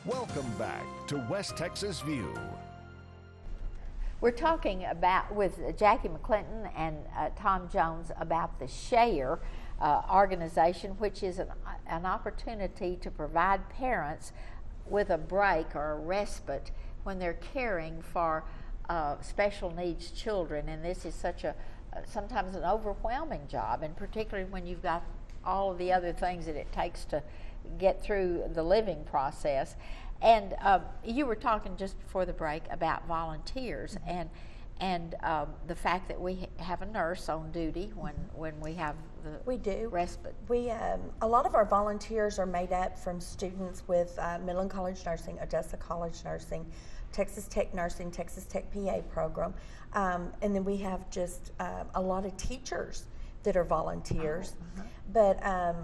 Welcome back to West Texas View. We're talking about with Jackie McClinton and Tom Jones about the SHARE organization, which is an opportunity to provide parents with a break or a respite when they're caring for special needs children. And this is such a sometimes an overwhelming job, and particularly when you've got all of the other things that it takes to get through the living process. And you were talking just before the break about volunteers and the fact that we have a nurse on duty when we have the respite. We a lot of our volunteers are made up from students with Midland College Nursing, Odessa College Nursing, Texas Tech Nursing, Texas Tech PA program, and then we have just a lot of teachers that are volunteers. But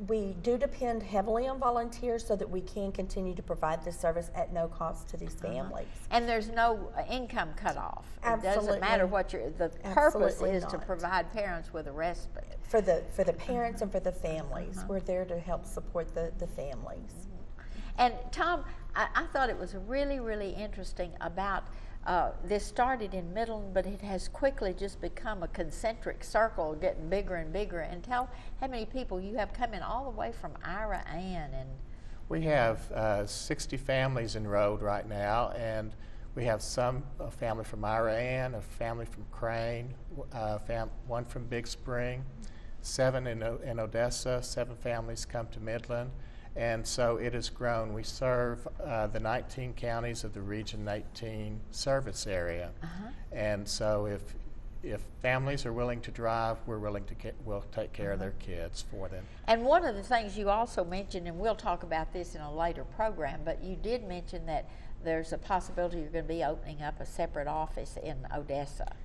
we do depend heavily on volunteers so that we can continue to provide this service at no cost to these families. And there's no income cutoff. Absolutely. It doesn't matter what the purpose is to provide parents with a respite. For the parents and for the families. We're there to help support the families. And Tom, I thought it was really, really interesting about this started in Midland, but it has quickly just become a concentric circle, getting bigger and bigger. And tell how many people you have coming all the way from Ira Ann. And we have 60 families enrolled right now, and we have a family from Ira Ann, a family from Crane, one from Big Spring, 7 in Odessa, 7 families come to Midland. And so it has grown. We serve the 19 counties of the Region 18 service area. And so if families are willing to drive, we'll take care of their kids for them. And one of the things you also mentioned, and we'll talk about this in a later program, but you did mention that there's a possibility you're going to be opening up a separate office in Odessa.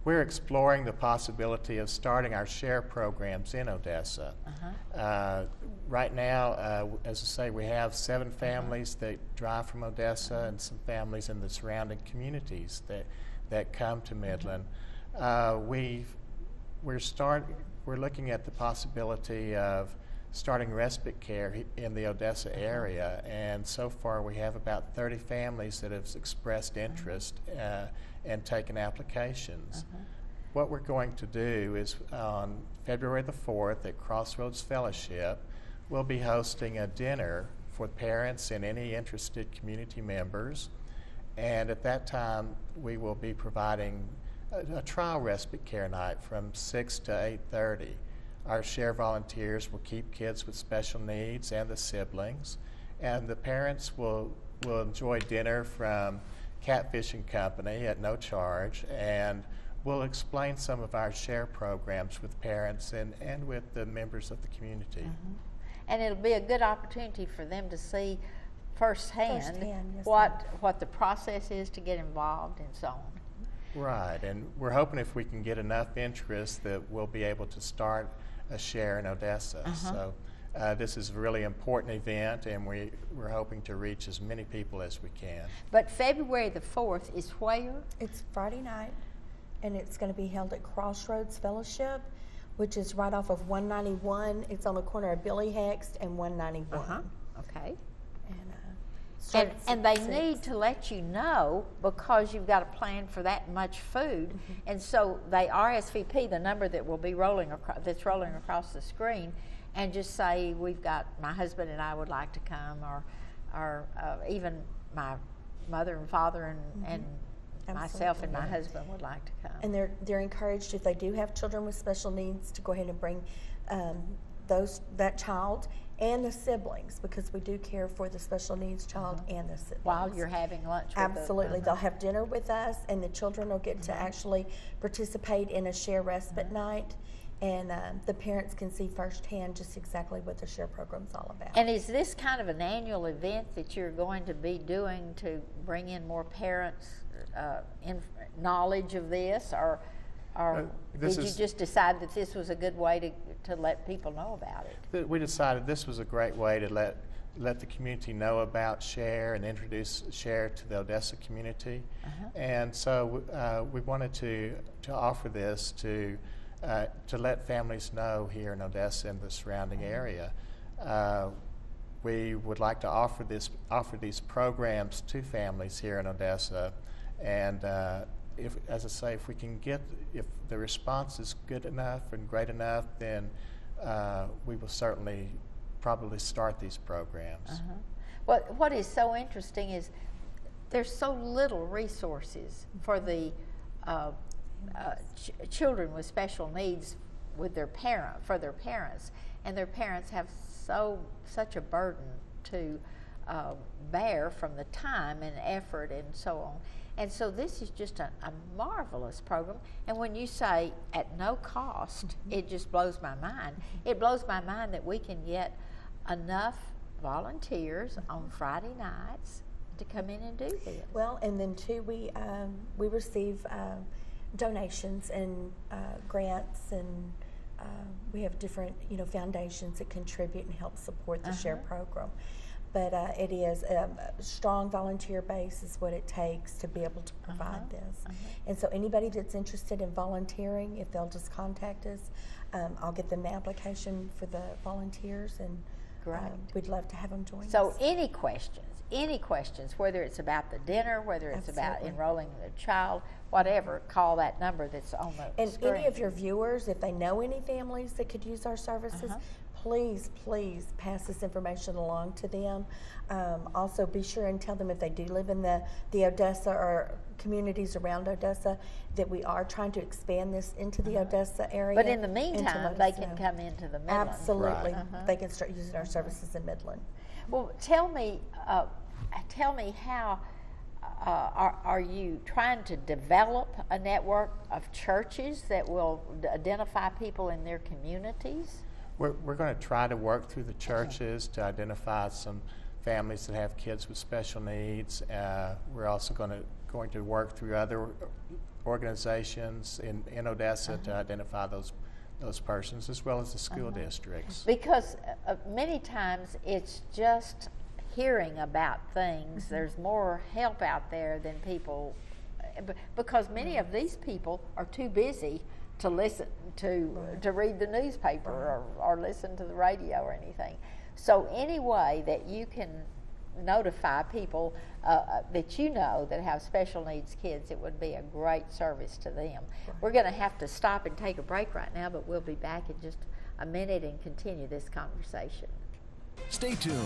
We're exploring the possibility of starting our SHARE programs in Odessa. Right now, as I say, we have 7 families that drive from Odessa and some families in the surrounding communities that come to Midland. We're looking at the possibility of starting respite care in the Odessa area, and so far we have about 30 families that have expressed interest and taken applications. What we're going to do is on February the 4th at Crossroads Fellowship, we'll be hosting a dinner for parents and any interested community members, and at that time we will be providing a trial respite care night from 6 to 8:30. Our SHARE volunteers will keep kids with special needs and the siblings, and the parents will enjoy dinner from Catfishing Company at no charge, and we'll explain some of our SHARE programs with parents and with the members of the community. And it'll be a good opportunity for them to see firsthand yes, what the process is to get involved and so on. Right, and we're hoping if we can get enough interest that we'll be able to start a SHARE in Odessa. So this is a really important event, and we're hoping to reach as many people as we can. But February the 4th is where? It's Friday night, and it's going to be held at Crossroads Fellowship, which is right off of 191. It's on the corner of Billy Hext and 191. Okay. And they need to let you know because you've got to plan for that much food, and so they RSVP the number that will be rolling across the screen, and just say we've got my husband and I would like to come, or even my mother and father and myself and my husband would like to come. And they're encouraged, if they do have children with special needs, to go ahead and bring that child and the siblings, because we do care for the special needs child and the siblings. While you're having lunch with Absolutely. They'll have dinner with us, and the children will get to actually participate in a SHARE respite night, and the parents can see firsthand just exactly what the SHARE program's all about. And is this kind of an annual event that you're going to be doing to bring in more parents' knowledge of this, or did you just decide that this was a good way to let people know about it? We decided this was a great way to let the community know about SHARE and introduce SHARE to the Odessa community. And so we wanted to offer this to let families know here in Odessa and the surrounding area. we would like to offer these programs to families here in Odessa, and if the response is good enough and great enough, then we will certainly probably start these programs. What is so interesting is there's so little resources for the children with special needs with their parents, and their parents have such a burden to bear from the time and effort and so on. And so this is just a marvelous program. And when you say at no cost, it just blows my mind. It blows my mind that we can get enough volunteers on Friday nights to come in and do this. Well, and then too, we receive donations and grants, and we have different foundations that contribute and help support the SHARE program. But it is a strong volunteer base is what it takes to be able to provide this. And so anybody that's interested in volunteering, if they'll just contact us, I'll get them the application for the volunteers, and we'd love to have them join us. So any questions, whether it's about the dinner, whether it's about enrolling the child, whatever, call that number that's on the screen. And any of your viewers, if they know any families that could use our services, please pass this information along to them. Also, be sure and tell them if they do live in the Odessa or communities around Odessa that we are trying to expand this into the Odessa area. But in the meantime, they can come into the Midland. Absolutely. They can start using our services in Midland. Well, tell me how are you trying to develop a network of churches that will identify people in their communities? We're going to try to work through the churches to identify some families that have kids with special needs. We're also going to work through other organizations in Odessa to identify those persons, as well as the school districts. Because many times it's just hearing about things. There's more help out there than people, because many of these people are too busy to listen to read the newspaper or listen to the radio or anything. So any way that you can notify people that you know that have special needs kids, it would be a great service to them. We're going to have to stop and take a break right now, but we'll be back in just a minute and continue this conversation. Stay tuned.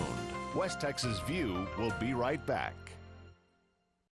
West Texas View will be right back.